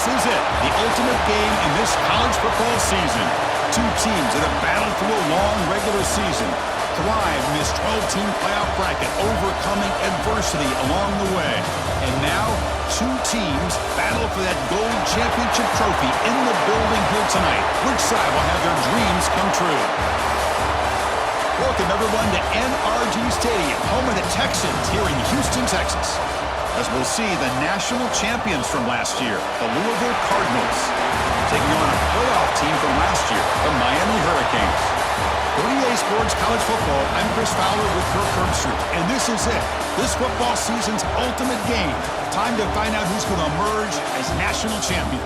This is it, the ultimate game in this college football season. Two teams that have battled through a long regular season, thrive in this 12-team playoff bracket, overcoming adversity along the way. And now, two teams battle for that gold championship trophy in the building here tonight. Which side will have their dreams come true? Welcome, everyone, to NRG Stadium, home of the Texans here in Houston, Texas. As we'll see the national champions from last year, the Louisville Cardinals, taking on a playoff team from last year, the Miami Hurricanes. For EA Sports College Football, I'm Chris Fowler with Kirk Herbstreit, and this is it. This football season's ultimate game. Time to find out who's going to emerge as national champion.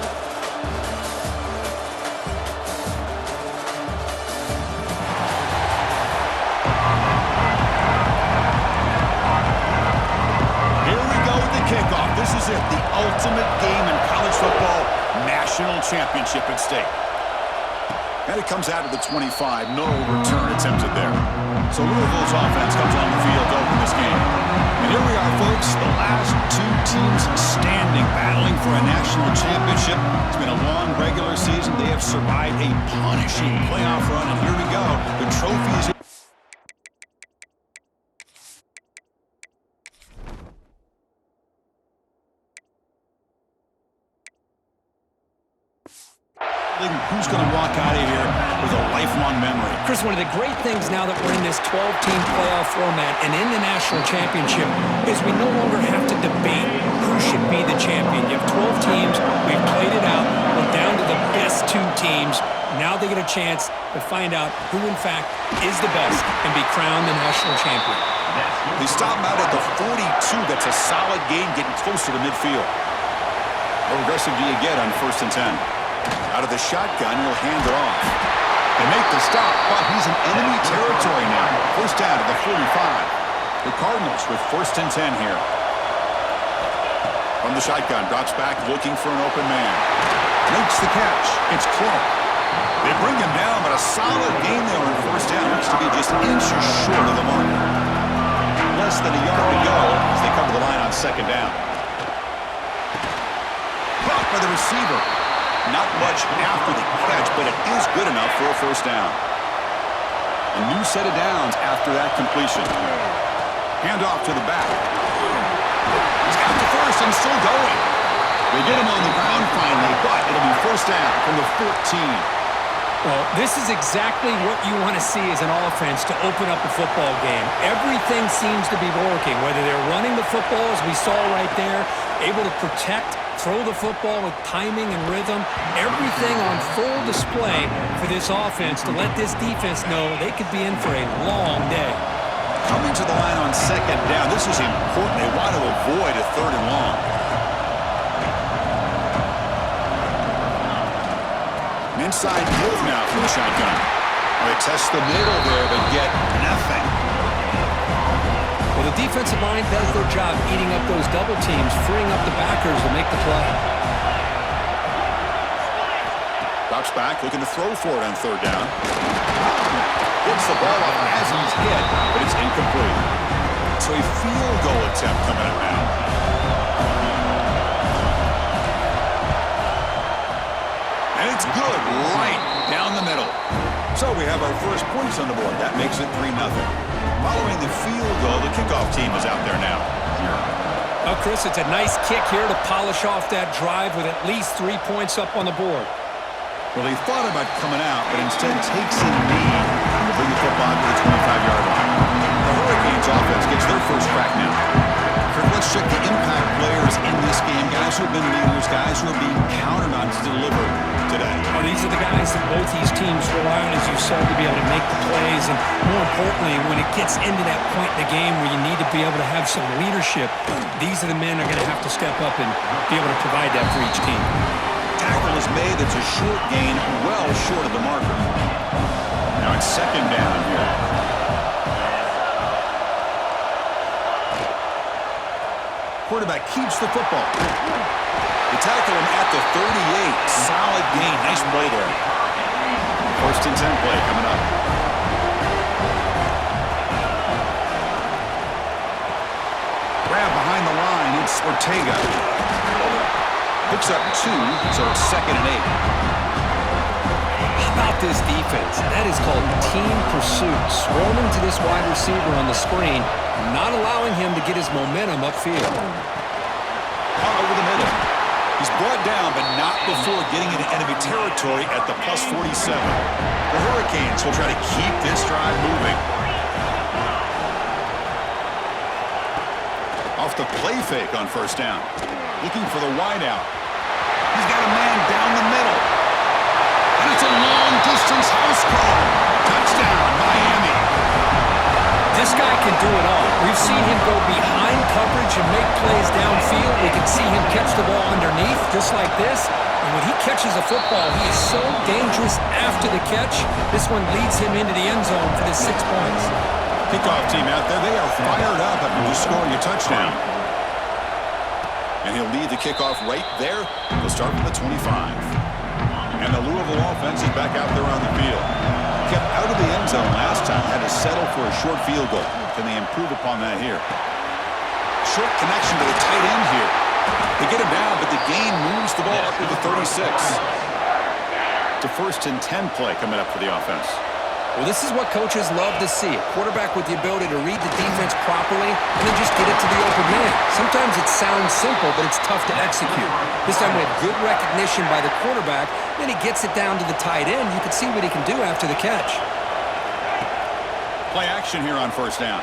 Kickoff. This is it, the ultimate game in college football, national championship at stake. And it comes out of the 25, no return attempted there. So Louisville's offense comes on the field to open this game. And here we are, folks, the last two teams standing, battling for a national championship. It's been a long regular season. They have survived a punishing playoff run, and here we go. The trophy is who's going to walk out of here with a lifelong memory. Chris, one of the great things now that we're in this 12-team playoff format and in the national championship is we no longer have to debate who should be the champion. You have 12 teams. We've played it out. We're down to the best two teams. Now they get a chance to find out who, in fact, is the best and be crowned the national champion. They stop him out at the 42. That's a solid gain, getting closer to midfield. How aggressive do you get on 1st and 10? Out of the shotgun, he'll hand it off. They make the stop, but he's in enemy territory now. First down to the 45. The Cardinals with 1st and 10 here. From the shotgun, drops back looking for an open man. Makes the catch. It's Clark. They bring him down, but a solid gain there on 1st down. Looks to be just inches short of the mark. Less than a yard to go as they cover the line on 2nd down. Caught by the receiver. Not much after the catch, but it is good enough for a 1st down. A new set of downs after that completion. Hand off to the back. He's got the 1st and still going. They get him on the ground finally, but it'll be 1st down from the 14. Well, this is exactly what you want to see as an offense to open up a football game. Everything seems to be working, whether they're running the football, as we saw right there, able to protect, throw the football with timing and rhythm, everything on full display for this offense to let this defense know they could be in for a long day. Coming to the line on 2nd down, this is important. They want to avoid a 3rd and long. An inside move now from the shotgun. They test the middle there, but get nothing. Well, the defensive line does their job eating up those double teams, freeing up the backers to make the play. Drops back, looking to throw for it on 3rd down. Gets the ball up as he's hit, but it's incomplete. So a field goal attempt coming up now. And it's good, right down the middle. So we have our first points on the board. That makes it 3-0. Following the field goal, the kickoff team is out there now. Well, Chris, it's a nice kick here to polish off that drive with at least 3 points up on the board. Well, he thought about coming out, but instead takes a knee to bring the football to the 25-yard line. The Hurricanes offense gets their first crack now. Let's check the impact players in this game. Guys who have been leaders, guys who are being counted on to deliver today. Oh, these are the guys that both these teams rely on, as you said, to be able to make the plays. And more importantly, when it gets into that point in the game where you need to be able to have some leadership, these are the men that are going to have to step up and be able to provide that for each team. Tackle is made. It's a short gain, well short of the marker. Now it's 2nd down here. Quarterback keeps the football. They tackle him at the 38. Solid gain. Nice play there. 1st and 10 play coming up. Grab behind the line. It's Ortega. Picks up 2, so it's 2nd and 8. How about this defense? That is called team pursuit. Swarming to this wide receiver on the screen, not allowing him to get his momentum upfield. Caught over the middle. He's brought down, but not before getting into enemy territory at the plus 47. The Hurricanes will try to keep this drive moving. Off the play fake on 1st down. Looking for the wideout. He's got a man down the middle. And it's a long-distance house call. Touchdown, Miami. This guy can do it all. We've seen him go behind coverage and make plays downfield. We can see him catch the ball underneath, just like this. And when he catches a football, he is so dangerous after the catch. This one leads him into the end zone for the 6 points. Kickoff team out there, they are fired up after just scoring a touchdown. And he'll lead the kickoff right there. They'll start from the 25. And the Louisville offense is back out there on the field. Kept out of the end zone last time, had to settle for a short field goal. Can they improve upon that here? Short connection to the tight end here. They get him down, but the gain moves the ball up to the 36. It's a 1st and 10 play coming up for the offense. Well, this is what coaches love to see. A quarterback with the ability to read the defense properly and then just get it to the open man. Sometimes it sounds simple, but it's tough to execute. This time we have good recognition by the quarterback. Then he gets it down to the tight end. You can see what he can do after the catch. Play action here on 1st down.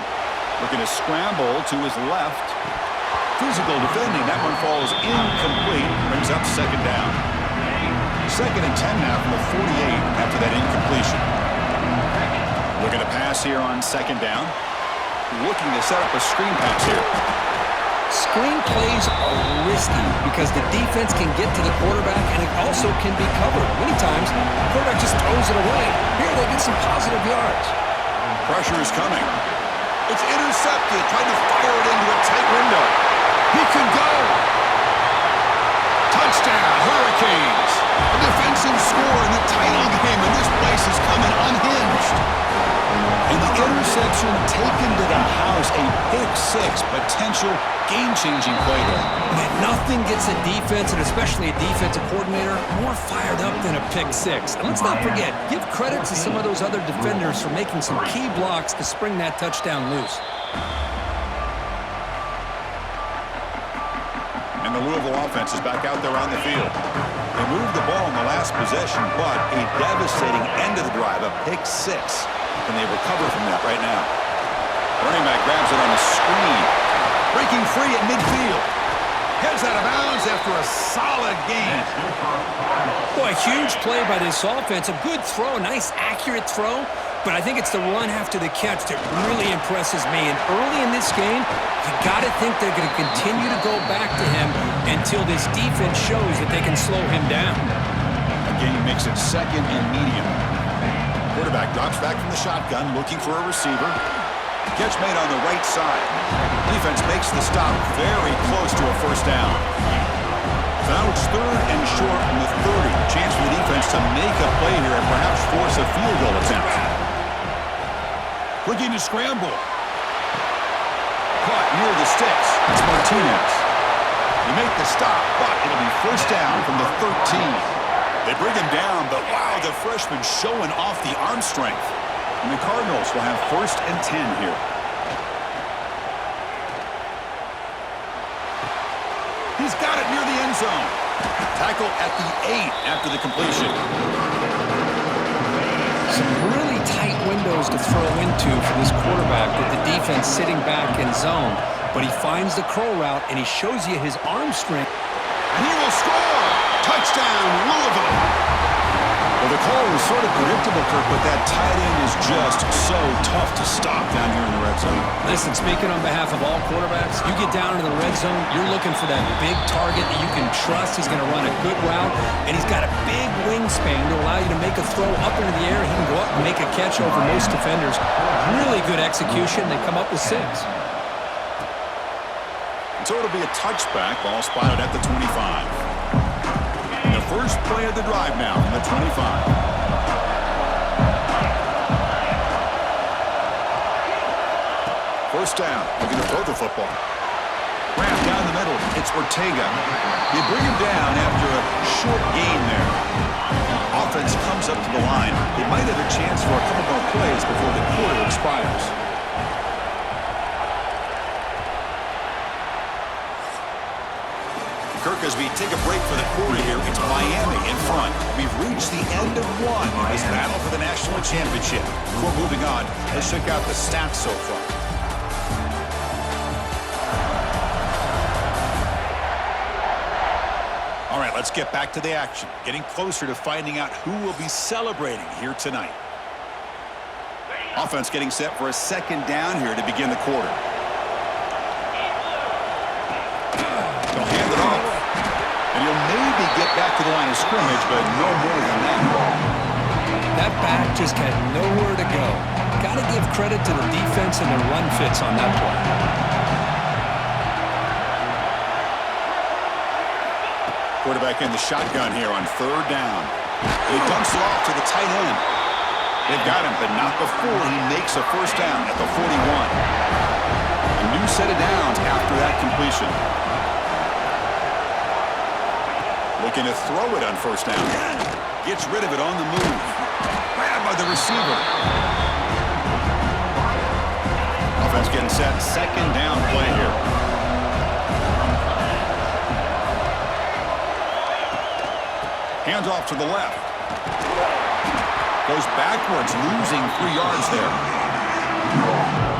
Looking to scramble to his left. Physical defending. That one falls incomplete. Brings up 2nd down. 2nd and 10 now from the 48 after that incompletion. Looking to pass here on 2nd down. Looking to set up a screen pass here. Screen plays are risky because the defense can get to the quarterback and it also can be covered. Many times, the quarterback just throws it away. Here they get some positive yards. Pressure is coming. It's intercepted. Trying to fire it into a tight window. He can go. Touchdown, Hurricanes. A defensive score in the title game, and this place is coming unhinged. And the interception taken to the house, a pick-6, potential game-changing play there. And nothing gets a defense, and especially a defensive coordinator, more fired up than a pick-6. And let's not forget, give credit to some of those other defenders for making some key blocks to spring that touchdown loose. And the Louisville offense is back out there on the field. They moved the ball in the last possession, but a devastating end of the drive, a pick-6. Can they recover from that right now? Running back grabs it on the screen. Breaking free at midfield. Heads out of bounds after a solid gain. Boy, huge play by this offense. A good throw, a nice accurate throw. But I think it's the run after the catch that really impresses me. And early in this game, you got to think they're going to continue to go back to him until this defense shows that they can slow him down. Again, he makes it 2nd and medium. Quarterback drops back from the shotgun, looking for a receiver. Catch made on the right side. Defense makes the stop very close to a 1st down. Now it's 3rd and short from the 30. Chance for the defense to make a play here and perhaps force a field goal attempt. Looking to scramble. Caught near the sticks. It's Martinez. They make the stop, but it'll be 1st down from the 13. They bring him down, but wow, the freshman showing off the arm strength. And the Cardinals will have 1st and 10 here. He's got it near the end zone. Tackle at the 8 after the completion. Some really tight windows to throw into for this quarterback with the defense sitting back in zone. But he finds the crow route, and he shows you his arm strength. And he will score! Touchdown, Louisville! Well, the call was sort of predictable, Kirk, but that tight end is just so tough to stop down here in the red zone. Listen, speaking on behalf of all quarterbacks, you get down into the red zone, you're looking for that big target that you can trust. He's going to run a good route, and he's got a big wingspan to allow you to make a throw up into the air. He can go up and make a catch over most defenders. Really good execution. They come up with 6. So it'll be a touchback. Ball spotted at the 25. The first play of the drive now from the 25. First down. Looking to throw the football. Grab down the middle. It's Ortega. They bring him down after a short gain there. Offense comes up to the line. They might have a chance for a couple more plays before the quarter expires. Kirk, as we take a break for the quarter here, it's Miami in front. We've reached the end of one in this battle for the national championship. Before moving on, let's check out the stats so far. All right, let's get back to the action. Getting closer to finding out who will be celebrating here tonight. Offense getting set for a second down here to begin the quarter. They'll hand it off. And he'll maybe get back to the line of scrimmage, but no more than that. That back just had nowhere to go. Got to give credit to the defense and their run fits on that play. Quarterback in the shotgun here on third down. He dumps it off to the tight end. They've got him, but not before he makes a first down at the 41. A new set of downs after that completion. Looking to throw it on first down. Gets rid of it on the move. Grabbed by the receiver. Offense getting set. Second down play here. Hands off to the left. Goes backwards, losing 3 yards there.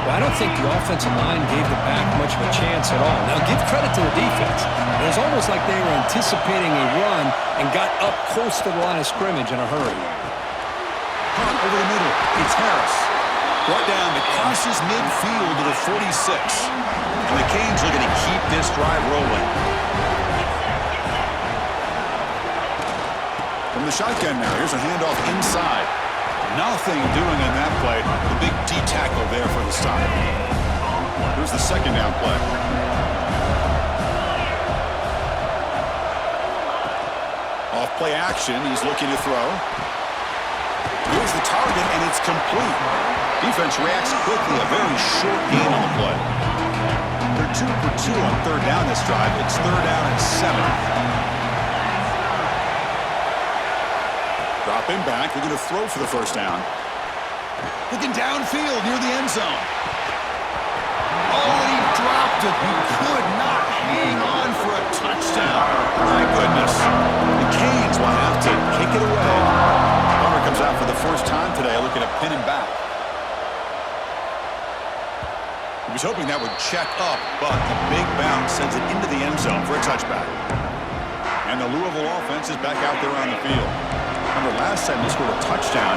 Well, I don't think the offensive line gave the back much of a chance at all. Now, give credit to the defense. It was almost like they were anticipating a run and got up close to the line of scrimmage in a hurry. Punt over the middle. It's Harris. Brought down to crosses midfield to the 46. And the Canes looking to keep this drive rolling. From the shotgun now, here's a handoff inside. Nothing doing on that play. The big D tackle there for the stop. Here's the second down play. Off play action, he's looking to throw. Here's the target, and it's complete. Defense reacts quickly, a very short gain on the play. They're 2 for 2 on third down this drive. It's third down and 7. Drop him back. They're going to throw for the first down. Looking downfield near the end zone. Oh, he dropped it. He could not hang on for a touchdown. My goodness. The Canes will have to kick it away. Bummer comes out for the first time today, looking to pin him back. He was hoping that would check up, but a big bounce sends it into the end zone for a touchback. And the Louisville offense is back out there on the field. Remember, last time they scored a touchdown.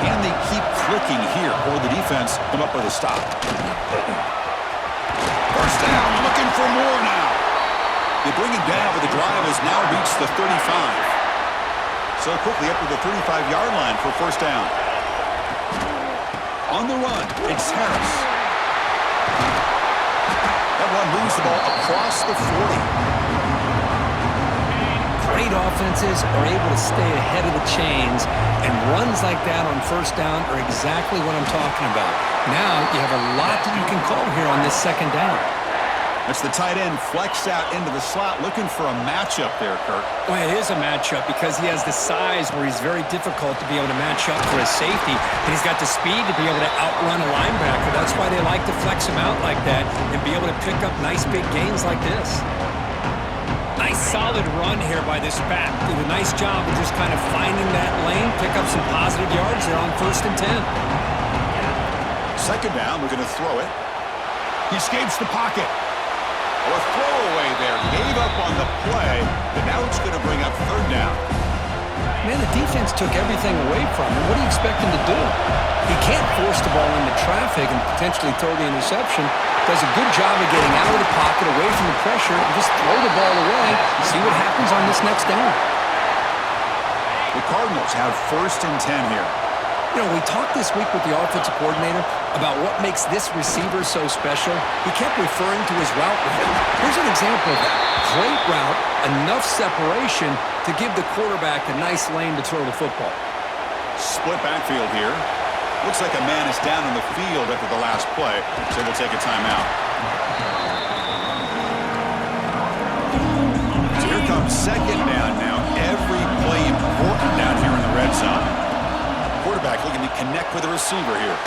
Can they keep clicking here, or the defense come up with a stop? First down, looking for more now. They bring him down, but the drive has now reached the 35. So quickly up to the 35-yard line for first down. On the run, it's Harris. That one moves the ball across the 40. Great offenses are able to stay ahead of the chains, and runs like that on first down are exactly what I'm talking about. Now you have a lot that you can call here on this second down. That's the tight end flexed out into the slot, looking for a matchup there, Kirk. Well, it is a matchup because he has the size where he's very difficult to be able to match up for his safety, and he's got the speed to be able to outrun a linebacker. That's why they like to flex him out like that and be able to pick up nice big gains like this. Nice solid run here by this back. Did a nice job of just kind of finding that lane, pick up some positive yards there on 1st and 10. Second down, we're going to throw it. He escapes the pocket. A throwaway there. Gave up on the play, but now it's going to bring up third down. Man, the defense took everything away from him. What do you expect him to do? He can't force the ball into traffic and potentially throw the interception. Does a good job of getting out of the pocket, away from the pressure, and just throw the ball away. See what happens on this next down. The Cardinals have 1st and 10 here. You know, we talked this week with the offensive coordinator about what makes this receiver so special. He kept referring to his route running. Here's an example of that. Great route, enough separation to give the quarterback a nice lane to throw the football. Split backfield here. Looks like a man is down on the field after the last play, so we'll take a timeout. Second down now. Every play important down here in the red zone. Quarterback looking to connect with the receiver here.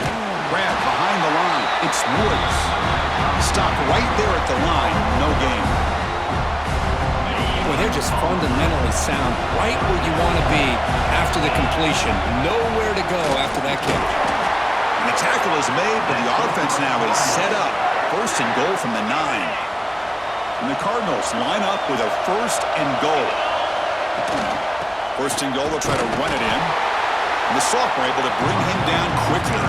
Grab behind the line. It's Woods. Stop right there at the line. No gain. Well, they're just fundamentally sound right where you want to be after the completion. Nowhere to go after that catch. And the tackle is made, but the offense now is set up. First and goal from the 9. And the Cardinals line up with a first and goal. First and goal, they'll try to run it in. And the sophomore able to bring him down quickly.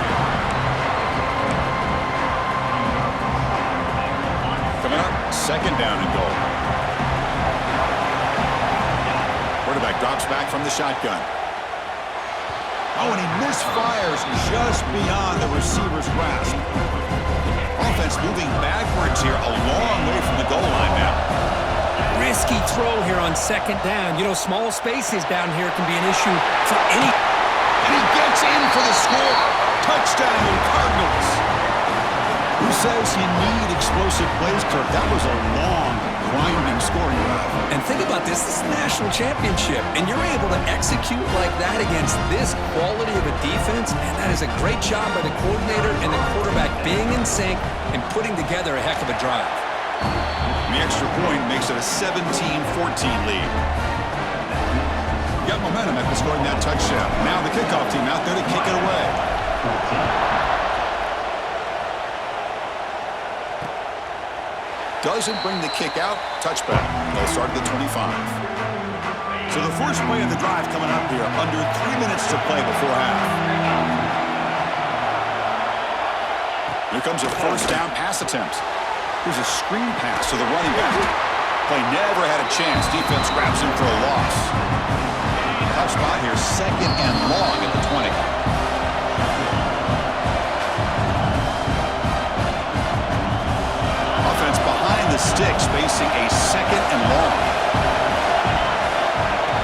Coming up, second down and goal. Quarterback drops back from the shotgun. Oh, and he misfires just beyond the receiver's grasp. Offense moving backwards here, a long way from the goal line now. Risky throw here on second down. You know, small spaces down here can be an issue for any. And he gets in for the score. Touchdown, Cardinals. Who says you need explosive plays, Kirk? That was a long, grinding scoring drive. And think about this. This is a national championship, and you're able to execute like that against this quality of a defense, and that is a great job by the coordinator and the quarterback being in sync and putting together a heck of a drive. The extra point makes it a 17-14 lead. Got momentum after scoring that touchdown. Now the kickoff team out there to kick it away. Doesn't bring the kick out. Touchback. They'll start at the 25. So the first play of the drive coming up here. Under 3 minutes to play before half. Here comes a first down pass attempt. Here's a screen pass to the running back. Play never had a chance. Defense grabs him for a loss. Tough spot here. Second and long at the 20. Offense behind the sticks, facing a second and long.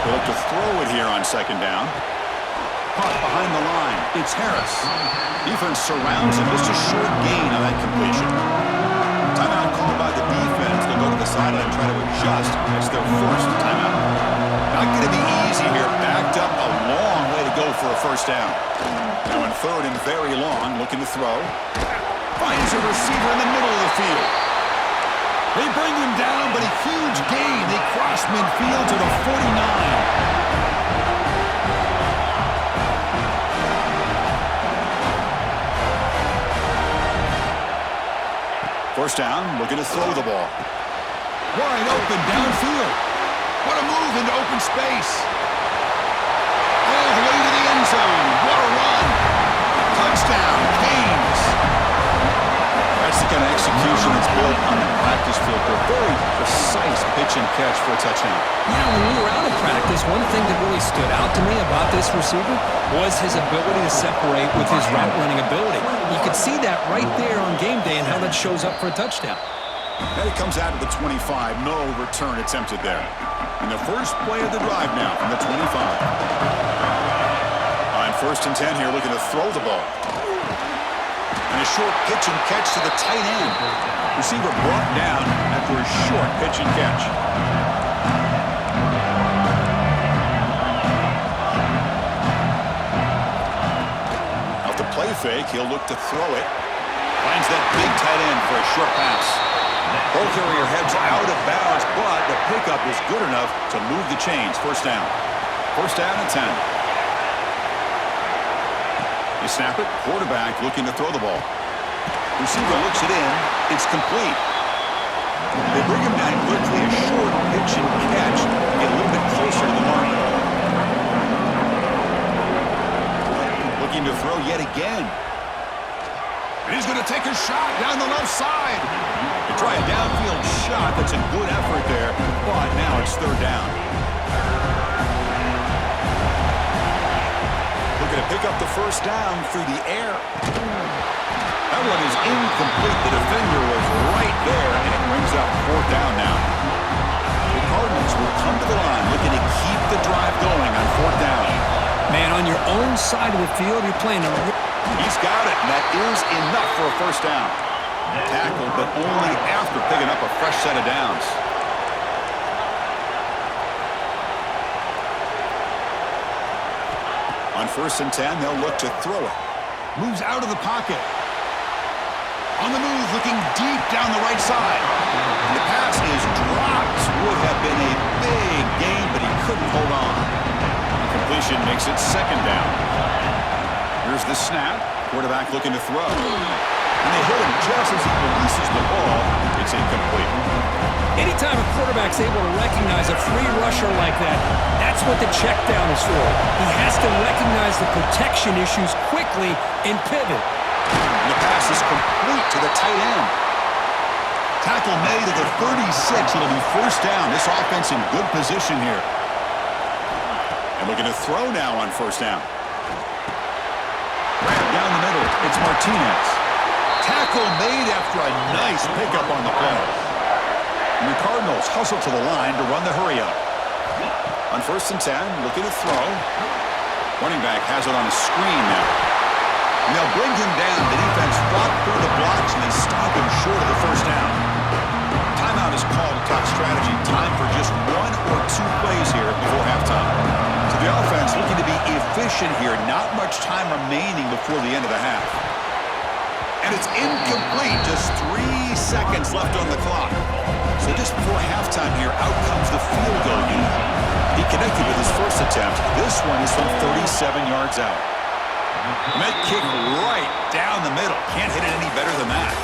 They'll look to throw it here on second down. Caught behind the line. It's Harris. Defense surrounds him. Just a short gain on that completion. Timeout called by the defense. They'll go to the sideline and try to adjust. It's their first timeout. Not going to be easy here. Backed up a long way to go for a first down. Now in third and very long, looking to throw. Finds a receiver in the middle of the field. They bring him down, but a huge gain. They cross midfield to the 49. First down, looking to throw the ball. Wide open downfield. What a move into open space. All the way to the end zone. What a run. Touchdown, Canes. That's the kind of execution that's built on the practice field. A very precise pitch and catch for a touchdown. You know, when we were out of practice, one thing that really stood out to me about this receiver was his ability to separate with his route running ability. You could see that right there on game day and how that shows up for a touchdown. And it comes out of the 25. No return attempted there. And the first play of the drive now from the 25. On first and 10 here, looking to throw the ball. And a short pitch and catch to the tight end. Receiver brought down after a short pitch and catch. Out the play fake, he'll look to throw it. Finds that big tight end for a short pass. Ball carrier heads out of bounds, but the pickup is good enough to move the chains. First down. First down and 10. They snap it. Quarterback looking to throw the ball. Receiver looks it in. It's complete. They bring him down quickly. A short pitch and catch to get a little bit closer to the mark. Looking to throw yet again. And he's going to take a shot down the left side. They try a downfield shot. That's a good effort there. But now it's third down. Looking to pick up the first down through the air. That one is incomplete. The defender was right there, and it brings up fourth down now. The Cardinals will come to the line looking to keep the drive going on fourth down. Man, on your own side of the field, you're playing a... He's got it, and that is enough for a first down. Tackled, but only after picking up a fresh set of downs. first and 10, they'll look to throw it. Moves out of the pocket. On the move, looking deep down the right side. The pass is dropped. Would have been a big gain, but he couldn't hold on. Completion makes it second down. Here's the snap. Quarterback looking to throw. And they hit him just as he releases the ball. It's incomplete. Anytime a quarterback's able to recognize a free rusher like that, that's what the check down is for. He has to recognize the protection issues quickly and pivot. And the pass is complete to the tight end. Tackle made to the 36. It'll be first down. This offense in good position here. And looking to throw now on first down. Grab down the middle. It's Martinez. Tackle made after a nice pickup on the play. And the Cardinals hustle to the line to run the hurry up. On first and 10, looking to throw. Running back has it on a screen now. And they'll bring him down. The defense fought through the blocks, and they stop him short of the first down. Timeout is called to talk strategy. Time for just 1 or 2 plays here before halftime. So the offense looking to be efficient here. Not much time remaining before the end of the half. And it's incomplete. Just 3 seconds left on the clock. So just before halftime here, out comes the field goal unit. He connected with his first attempt. This one is from 37 yards out. And that kick right down the middle. Can't hit it any better than that.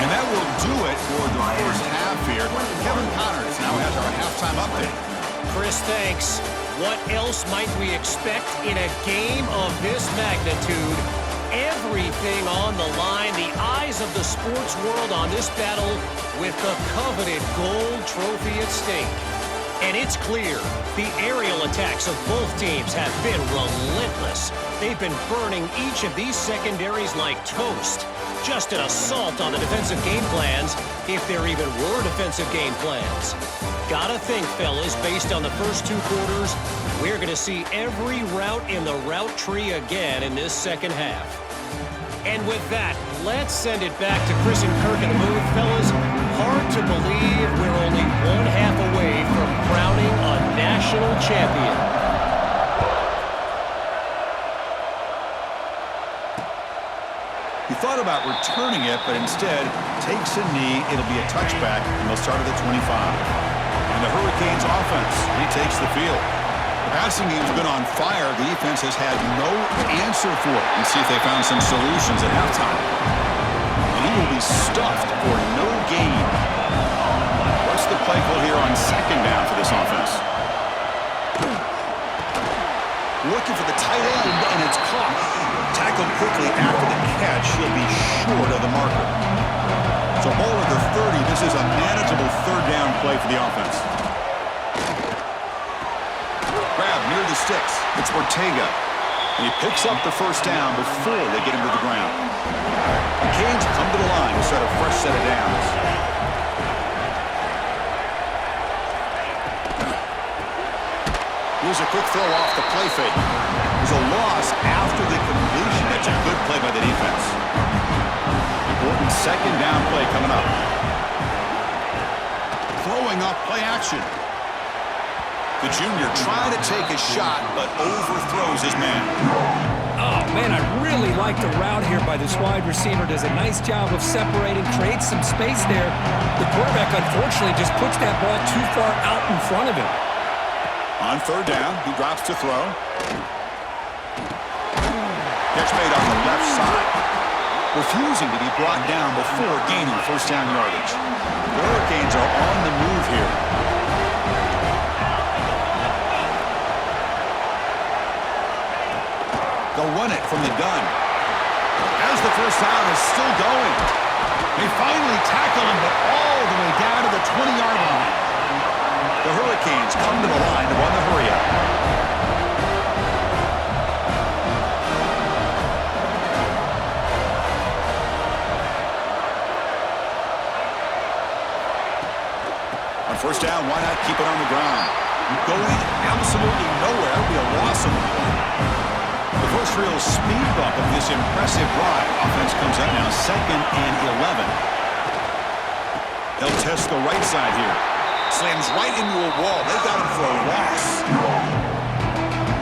And that will do it for the first half here. Kevin Connors now has our halftime update. Chris, thanks. What else might we expect in a game of this magnitude? Everything on the line, the eyes of the sports world on this battle with the coveted gold trophy at stake. And it's clear, the aerial attacks of both teams have been relentless. They've been burning each of these secondaries like toast. Just an assault on the defensive game plans, if there even were defensive game plans. Gotta think, fellas, based on the first 2 quarters, we're gonna see every route in the route tree again in this second half. And with that, let's send it back to Chris and Kirk in the booth. Fellas, hard to believe we're only 1 half away from crowning a national champion. He thought about returning it, but instead takes a knee. It'll be a touchback, and they'll start at the 25. And the Hurricanes offense retakes the field. The passing game's been on fire. The defense has had no answer for it. And see if they found some solutions at halftime. And he will be stuffed for no gain. What's the play call here on second down for this offense? Looking for the tight end, and it's caught. Tackled quickly after the catch. He'll be short of the marker. So ball at the 30. This is a manageable third down play for the offense. Grab near the sticks. It's Ortega. And he picks up the first down before they get him to the ground. The Canes come to the line to start a fresh set of downs. Here's a quick throw off the play fake. There's a loss after the completion. That's a good play by the defense. Important second down play coming up. Throwing off play action. The junior trying to take a shot, but overthrows his man. Oh, man, I really like the route here by this wide receiver. Does a nice job of separating, creates some space there. The quarterback, unfortunately, just puts that ball too far out in front of him. On third down, he drops to throw. Catch made on the left side. Refusing to be brought down before gaining first down yardage. The Hurricanes are on the move here. They'll run it from the gun. As the first down is still going. They finally tackle him, but all the way down to the 20-yard line. The Hurricanes come to the line to run the hurry-up. On first down, why not keep it on the ground? Going absolutely nowhere. It'll be a loss of the ball. The first real speed bump of this impressive drive. Offense comes up now 2nd and 11. They'll test the right side here. Slams right into a wall. They got him for a loss.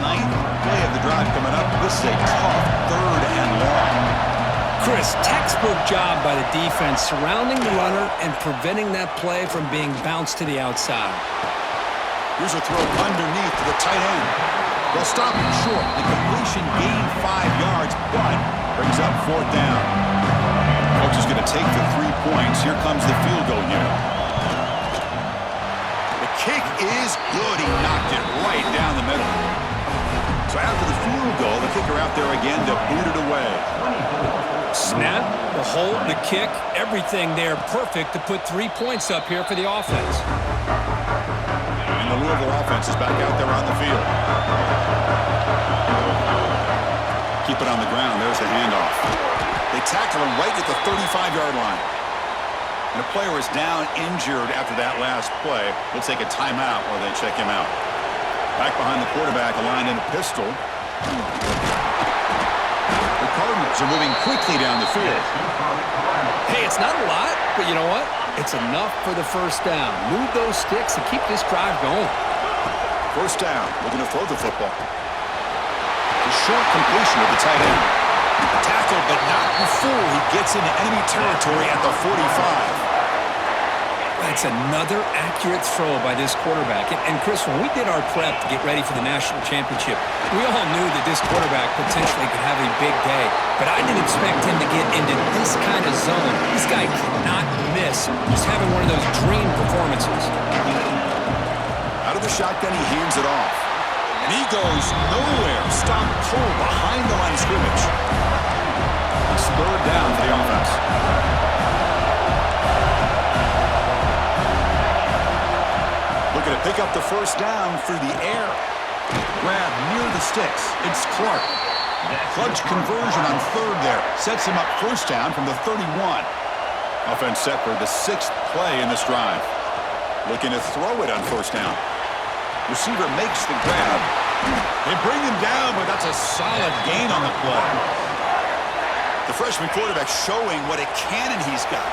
9th play of the drive coming up. This is a tough 3rd and long. Chris, textbook job by the defense surrounding the runner and preventing that play from being bounced to the outside. Here's a throw underneath to the tight end. They'll stop him short. The completion gained 5 yards, but brings up 4th down. Coach is going to take the 3 points. Here comes the field goal unit. The kick is good. He knocked it right down the middle. So after the field goal, the kicker out there again to boot it away. Snap, the hold, the kick, everything there perfect to put 3 points up here for the offense. And the Louisville offense is back out there on the field. Keep it on the ground. There's the handoff. They tackle him right at the 35-yard line. And a player is down injured after that last play. We'll take a timeout while they check him out. Back behind the quarterback, aligned in a pistol. The Cardinals are moving quickly down the field. Hey, it's not a lot, but you know what? It's enough for the first down. Move those sticks and keep this drive going. First down. Looking to throw the football. A short completion of the tight end. Tackled, but not before he gets into enemy territory at the 45. That's another accurate throw by this quarterback. And Chris, when we did our prep to get ready for the national championship, we all knew that this quarterback potentially could have a big day. But I didn't expect him to get into this kind of zone. This guy cannot miss. Just having one of those dream performances. Out of the shotgun, he hands it off. And he goes nowhere. Stop cold behind the line of scrimmage. It's 3rd down for the offense. Looking to pick up the first down through the air. Grab near the sticks. It's Clark. Clutch conversion on 3rd there. Sets him up first down from the 31. Offense set for the 6th play in this drive. Looking to throw it on first down. Receiver makes the grab. They bring him down, but that's a solid gain on the play. The freshman quarterback showing what a cannon he's got.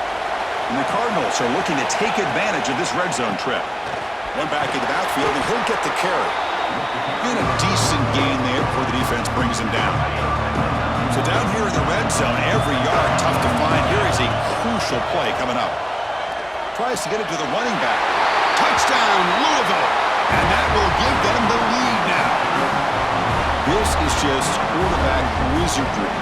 And the Cardinals are looking to take advantage of this red zone trip. One back in the backfield, and he'll get the carry. And a decent gain there before the defense brings him down. So down here in the red zone, every yard tough to find. Here is a crucial play coming up. Tries to get it to the running back. Touchdown, Louisville! And that will give them the lead now. This is just quarterback wizardry.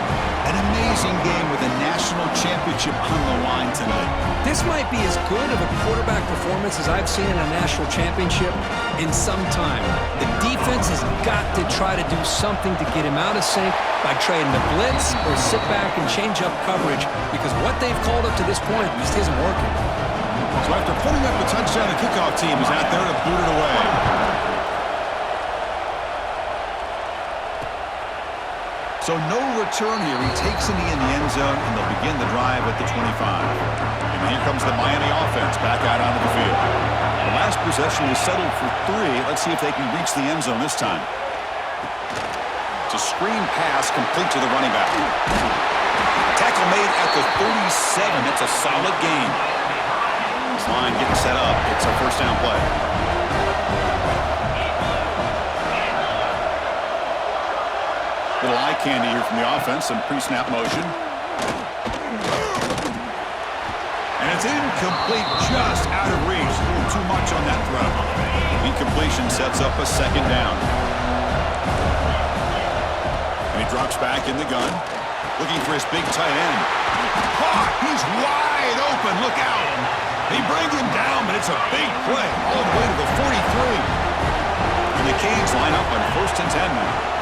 An amazing game with a national championship on the line tonight. This might be as good of a quarterback performance as I've seen in a national championship in some time. The defense has got to try to do something to get him out of sync by trading the blitz or sit back and change up coverage, because what they've called up to this point just isn't working. So after putting up a touchdown, the kickoff team is out there to boot it away. So no return here. He takes it in the end zone, and they'll begin the drive at the 25. And here comes the Miami offense back out onto the field. The last possession was settled for 3. Let's see if they can reach the end zone this time. It's a screen pass complete to the running back. Tackle made at the 37. That's a solid gain. This line getting set up. It's a first down play. Little eye candy here from the offense, some pre-snap motion. And it's incomplete, just out of reach. A little too much on that throw. Incompletion sets up a second down. And he drops back in the gun, looking for his big tight end. Caught! He's wide open, look out! They bring him down, but it's a big play, all the way to the 43. And the Canes line up on 1st and 10 now.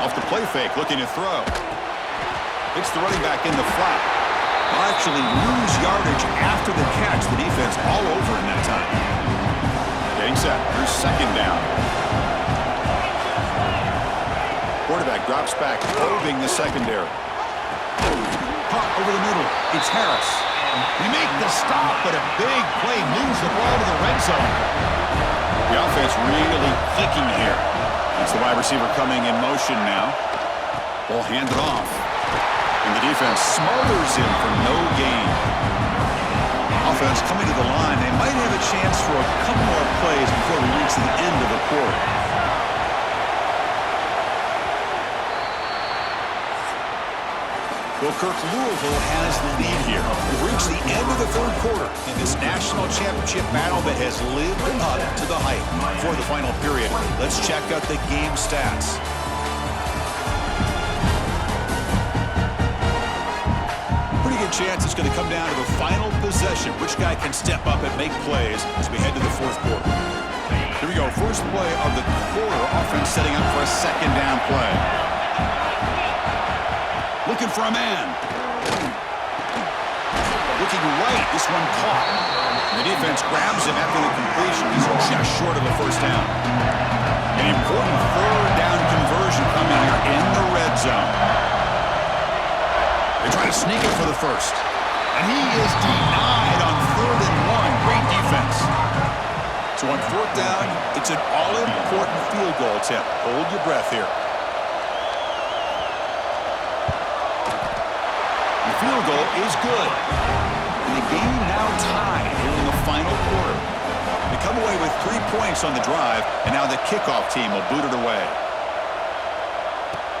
Off the play fake, looking to throw. It's the running back in the flat. Will actually lose yardage after the catch. The defense all over in that time. Getting set. Here's second down. Quarterback drops back, probing the secondary. Caught over the middle. It's Harris. They make the stop, but a big play moves the ball to the red zone. The offense really clicking here. It's the wide receiver coming in motion now. Ball handed off. And the defense smothers him for no gain. Offense coming to the line. They might have a chance for a couple more plays before we reach the end of the quarter. Well, Kirk, Louisville has the lead here. We've reached the end of the third quarter in this national championship battle that has lived up to the hype. For the final period, let's check out the game stats. Pretty good chance it's going to come down to the final possession. Which guy can step up and make plays as we head to the fourth quarter. Here we go. First play of the quarter. Offense setting up for a second down play. Looking for a man. Looking right. This one caught. The defense grabs him after the completion. He's just short of a first down. An important third down conversion coming here in the red zone. They try to sneak it for the first. And he is denied on 3rd and 1. Great defense. So on 4th down, it's an all-important field goal attempt. Hold your breath here. Field goal is good. And the game now tied here in the final quarter. They come away with 3 points on the drive, and now the kickoff team will boot it away.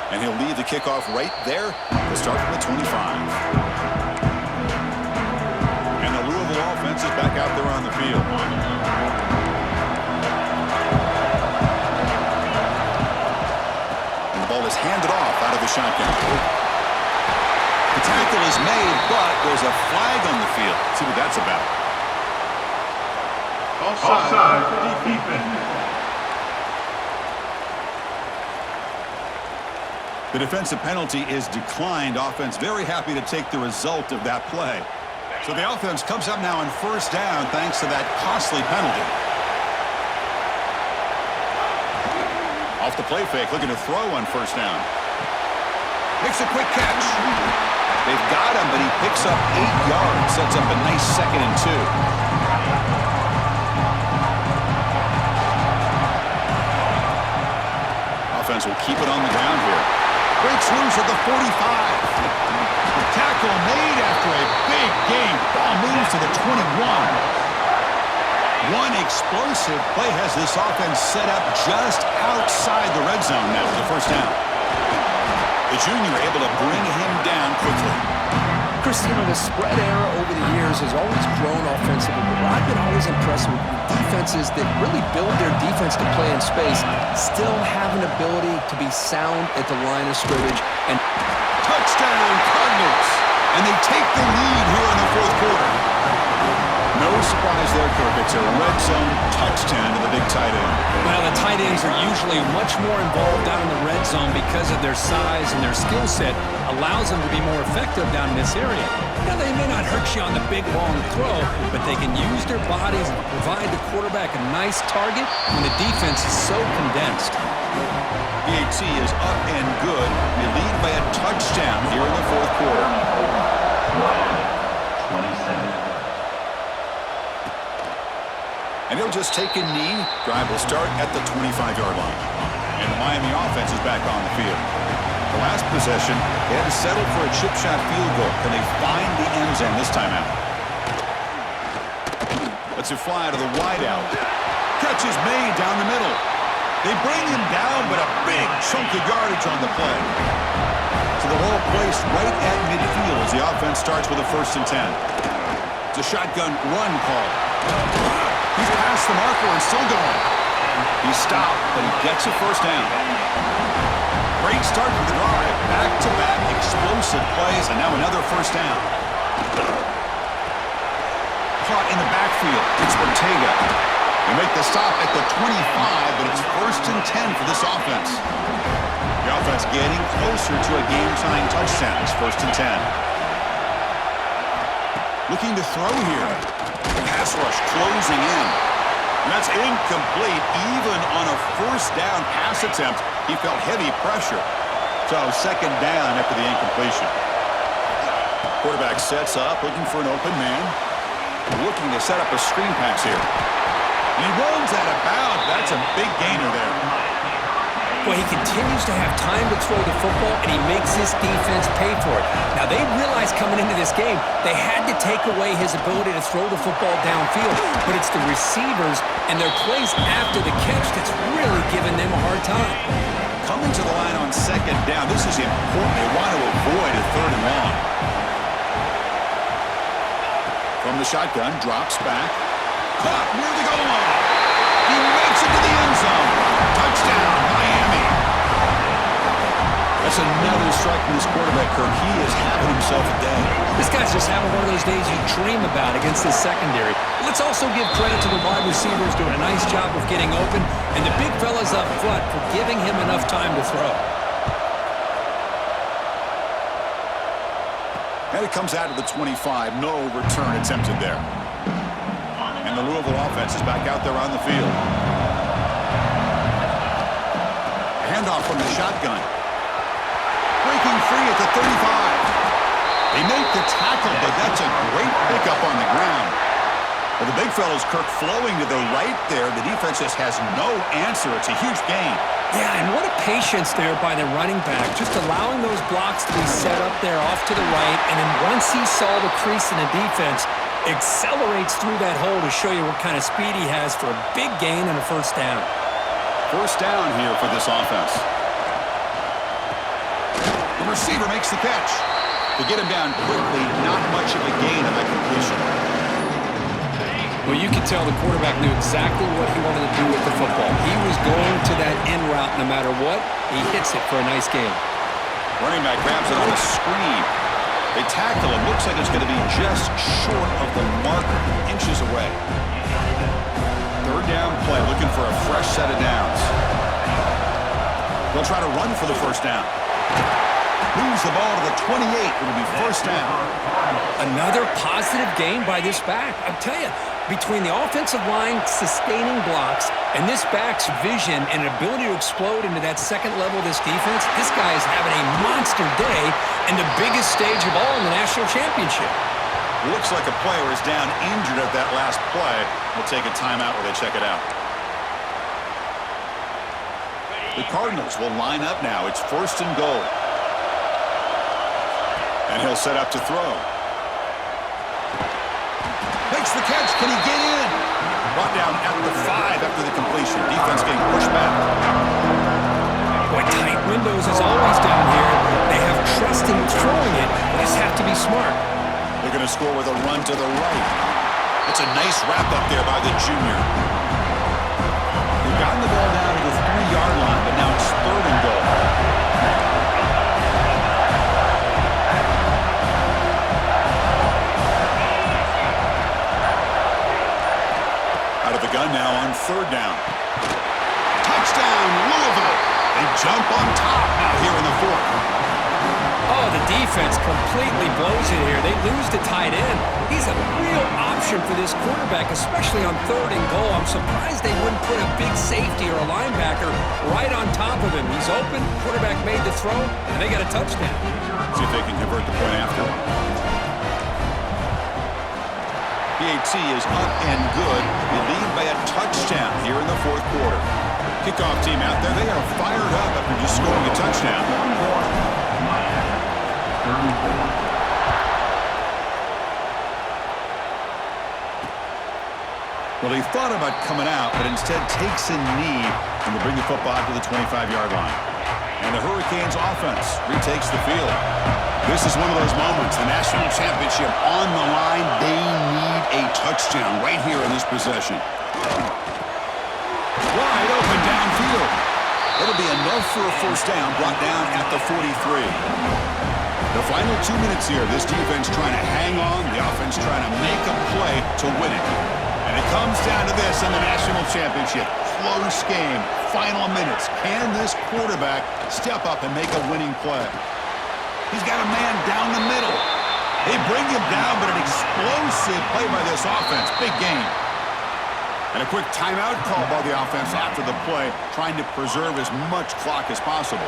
And he'll leave the kickoff right there to start from the 25. And the Louisville offense is back out there on the field. And the ball is handed off out of the shotgun. The tackle is made, but there's a flag on the field. Let's see what that's about. Offside. Defense. The defensive penalty is declined. Offense very happy to take the result of that play. So the offense comes up now on 1st down thanks to that costly penalty. Off the play fake, looking to throw on 1st down. Makes a quick catch. They've got him, but he picks up 8 yards. Sets up a nice 2nd and 2. Offense will keep it on the ground here. Breaks loose at the 45. Tackle made after a big gain. Ball moves to the 21. One explosive play has this offense set up just outside the red zone now for the 1st down. The junior able to bring him down quickly. Chris, the spread era over the years has always grown offensively, but I've been always impressed with defenses that really build their defense to play in space, still have an ability to be sound at the line of scrimmage. And touchdown, Cardinals! And they take the lead here in the 4th quarter. No surprise there, Kirk. It's a red zone touchdown to the big tight end. Well, the tight ends are usually much more involved down in the red zone because of their size and their skill set allows them to be more effective down in this area. Now, they may not hurt you on the big, long throw, but they can use their bodies and provide the quarterback a nice target when the defense is so condensed. BAT is up and good. They lead by a touchdown here in the 4th quarter. 27. And he'll just take a knee. Drive will start at the 25-yard line. And the Miami offense is back on the field. The last possession, they had to settle for a chip shot field goal. Can they find the end zone this time out? Lets it fly to the wideout. Catch is made down the middle. They bring him down, but a big chunk of yardage on the play. So the ball placed right at midfield as the offense starts with a 1st and 10. It's a shotgun run call. He's past the marker and still going. He's stopped, but he gets a 1st down. Great start to the drive. Back-to-back explosive plays, and now another 1st down. Caught in the backfield. It's Ortega. They make the stop at the 25, but it's 1st and 10 for this offense. The offense getting closer to a game-tying touchdown. It's 1st and 10. Looking to throw here. Pass rush closing in. And that's incomplete. Even on a 1st down pass attempt, he felt heavy pressure. So 2nd down after the incompletion. Quarterback sets up, looking for an open man. Looking to set up a screen pass here. And he runs out of bounds. That's a big gainer there. Well, he continues to have time to throw the football, and he makes this defense pay for it. Now, they realized coming into this game they had to take away his ability to throw the football downfield, but it's the receivers and their plays after the catch that's really giving them a hard time. Coming to the line on second down, this is important. They want to avoid a third and long. From the shotgun, drops back. Caught near the goal line. He makes it to the end zone. Touchdown, Miami. That's another strike from this quarterback, Kirk. He is having himself a day. This guy's just having one of those days you dream about against this secondary. Let's also give credit to the wide receivers doing a nice job of getting open, and the big fellas up front for giving him enough time to throw. And it comes out to the 25. No return attempted there. And the Louisville offense is back out there on the field. Handoff from the shotgun. Breaking free at the 35. They make the tackle, but that's a great pickup on the ground. Well, the big fellow's Kirk flowing to the right there. The defense just has no answer. It's a huge gain. Yeah, and what a patience there by the running back, just allowing those blocks to be set up there off to the right, and then once he saw the crease in the defense, accelerates through that hole to show you what kind of speed he has for a big gain and a first down. First down here for this offense. The receiver makes the catch. To get him down quickly, not much of a gain on that completion. Well, you could tell the quarterback knew exactly what he wanted to do with the football. He was going to that end route no matter what. He hits it for a nice gain. Running back grabs it on a screen. They tackle him. Looks like it's going to be just short of the marker, inches away. Third down play, looking for a fresh set of downs. They'll try to run for the first down. Moves the ball to the 28. It'll be first down. Another positive gain by this back. I'll tell you, between the offensive line sustaining blocks and this back's vision and ability to explode into that second level of this defense, this guy is having a monster day and the biggest stage of all in the national championship. Looks like a player is down injured at that last play. We'll take a timeout where they check it out. The Cardinals will line up now. It's first and goal. And he'll set up to throw. Makes the catch. Can he get in? Brought down at the 5 after the completion. Defense getting pushed back. Boy, tight windows as always down here. They have trust in throwing it. They just have to be smart. They're going to score with a run to the right. It's a nice wrap up there by the junior. They've gotten the ball down to the 3-yard line, but now it's third and goal. Out of the gun now on third down. Touchdown, Louisville. They jump on top now here in the fourth. Oh, the defense completely blows it here. They lose the tight end. He's a real option for this quarterback, especially on third and goal. I'm surprised they wouldn't put a big safety or a linebacker right on top of him. He's open, quarterback made the throw, and they got a touchdown. See if they can convert the point after. PAT is up and good. They lead by a touchdown here in the fourth quarter. Kickoff team out there. They are fired up after just scoring a touchdown. Well, he thought about coming out, but instead takes a knee and will bring the football to the 25-yard line. And the Hurricanes offense retakes the field. This is one of those moments, the national championship on the line. They need a touchdown right here in this possession. Wide open downfield. It'll be enough for a first down, brought down at the 43. The final 2 minutes here, this defense trying to hang on, the offense trying to make a play to win it. And it comes down to this in the national championship. Close game, final minutes. Can this quarterback step up and make a winning play? He's got a man down the middle. They bring him down, but an explosive play by this offense. Big game. And a quick timeout call by the offense after the play, trying to preserve as much clock as possible.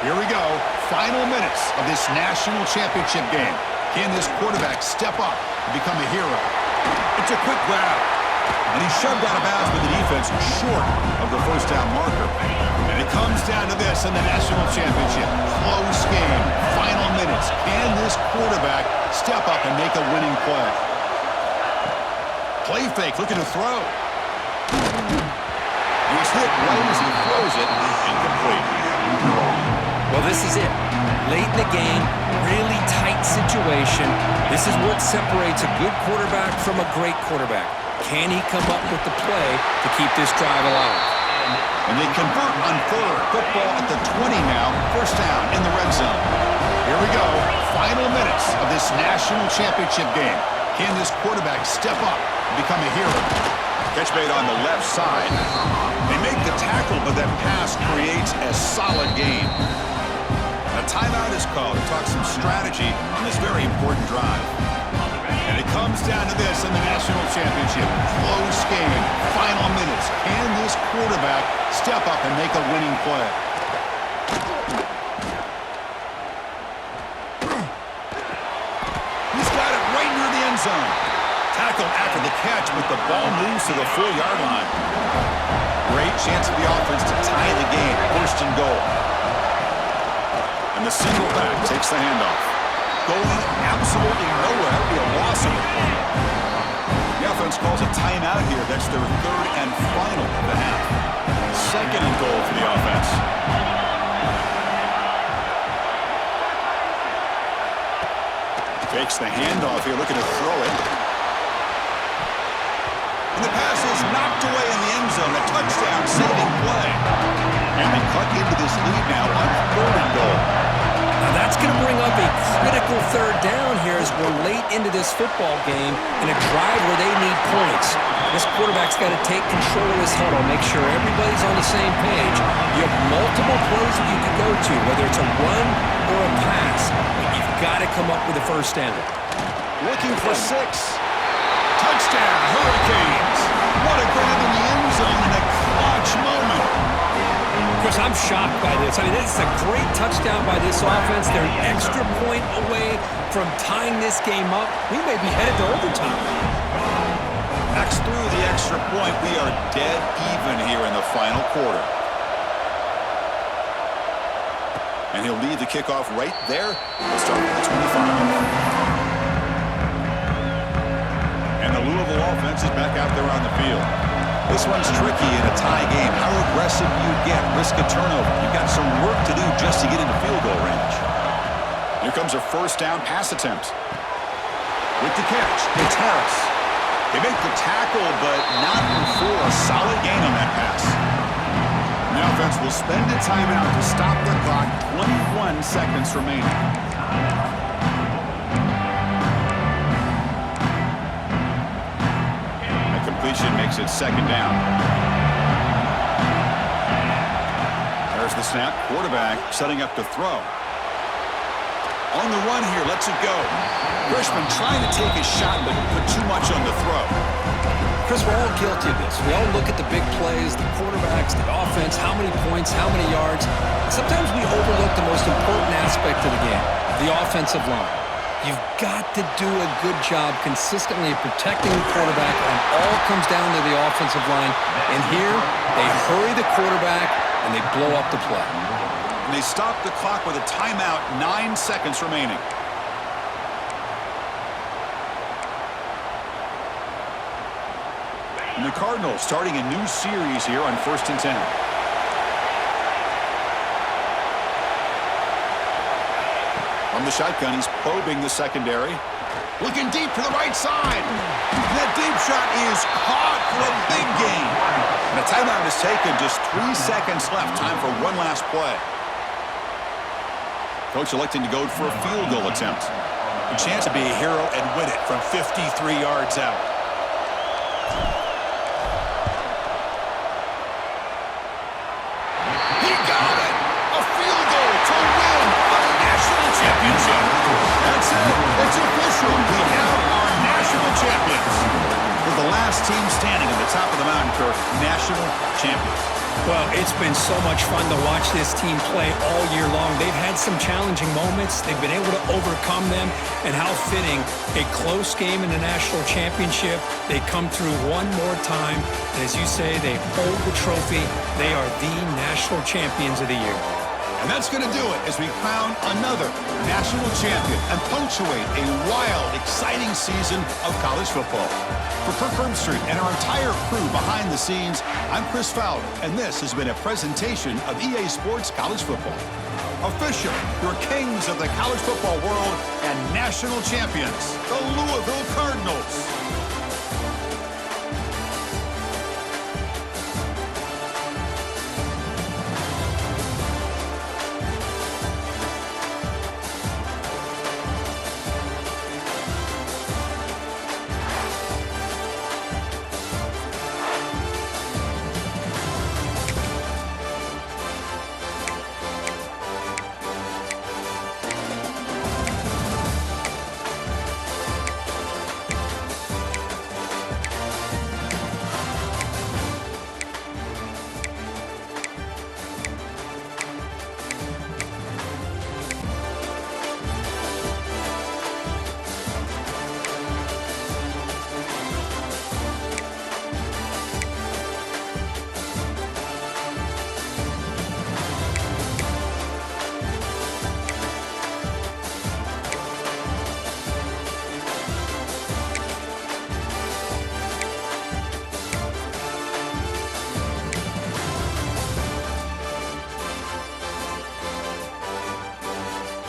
Here we go. Final minutes of this national championship game. Can this quarterback step up and become a hero? It's a quick grab. And he's shoved out of bounds with the defense short of the first down marker. And it comes down to this in the national championship. Close game, final minutes. Can this quarterback step up and make a winning play? Play fake, looking to throw. He's hit right as he throws it. Incomplete. Well, this is it. Late in the game, really tight situation. This is what separates a good quarterback from a great quarterback. Can he come up with the play to keep this drive alive? And they convert on third. Football at the 20 now. First down in the red zone. Here we go. Final minutes of this national championship game. Can this quarterback step up and become a hero? Catch made on the left side. They make the tackle, but that pass creates a solid gain. A timeout is called to talk some strategy on this very important drive. And it comes down to this in the national championship. Close game, final minutes. Can this quarterback step up and make a winning play? He's got it right near the end zone. Tackled after the catch, but the ball moves to the 4-yard line. Great chance for the offense to tie the game. First and goal. And the single back takes the handoff. Going absolutely nowhere. That would be a loss of a point. The offense calls a timeout here. That's their third and final of the half. Second and goal for the offense. Takes the handoff here, looking to throw it. And the pass is knocked away in the end zone. A touchdown, saving play. And they cut into this lead now on third and goal. Now that's going to bring up a critical third down here as we're late into this football game in a drive where they need points. This quarterback's got to take control of this huddle, make sure everybody's on the same page. You have multiple plays that you can go to, whether it's a run or a pass. But you've got to come up with a first down. Looking for 6. Touchdown, Hurricanes. What a grab in the end zone in a clutch moment. Of course, I'm shocked by this. I mean, this is a great touchdown by this offense. They're an extra point away from tying this game up. We may be headed to overtime. Backs through the extra point. We are dead even here in the final quarter. And he'll lead the kickoff right there. We'll start with the 25. And the Louisville offense is back out there on the field. This one's tricky in a tie game. How aggressive do you get? Risk a turnover. You've got some work to do just to get into field goal range. Here comes a first down pass attempt. With the catch, it's Harris. They make the tackle, but not before a solid gain on that pass. And the offense will spend a timeout to stop the clock. 21 seconds remaining. Completion makes it second down. There's the snap. Quarterback setting up to throw. On the run here, lets it go. Freshman trying to take his shot, but put too much on the throw. Chris, we're all guilty of this. We all look at the big plays, the quarterbacks, the offense, how many points, how many yards. Sometimes we overlook the most important aspect of the game, the offensive line. You've got to do a good job consistently protecting the quarterback, and all comes down to the offensive line. And here, they hurry the quarterback, and they blow up the play. And they stop the clock with a timeout, 9 seconds remaining. And the Cardinals starting a new series here on 1st and 10. From the shotgun, he's probing the secondary. Looking deep to the right side. That deep shot is caught for a big gain. And a timeout is taken. Just 3 seconds left. Time for one last play. Coach electing to go for a field goal attempt. A chance to be a hero and win it from 53 yards out. He got it! A field goal to win a national championship. That's it. It's official. We have our national champions. We're the last team standing at the top of the mountain, Kirk. National champions. Well, it's been so much fun to watch this team play all year long. They've had some challenging moments. They've been able to overcome them. And how fitting, a close game in the national championship. They come through one more time. And as you say, they hold the trophy. They are the national champions of the year. And that's going to do it as we crown another national champion and punctuate a wild, exciting season of college football. For Kirk Herbstreit and our entire crew behind the scenes, I'm Chris Fowler, and this has been a presentation of EA Sports College Football. Officially, your kings of the college football world and national champions, the Louisville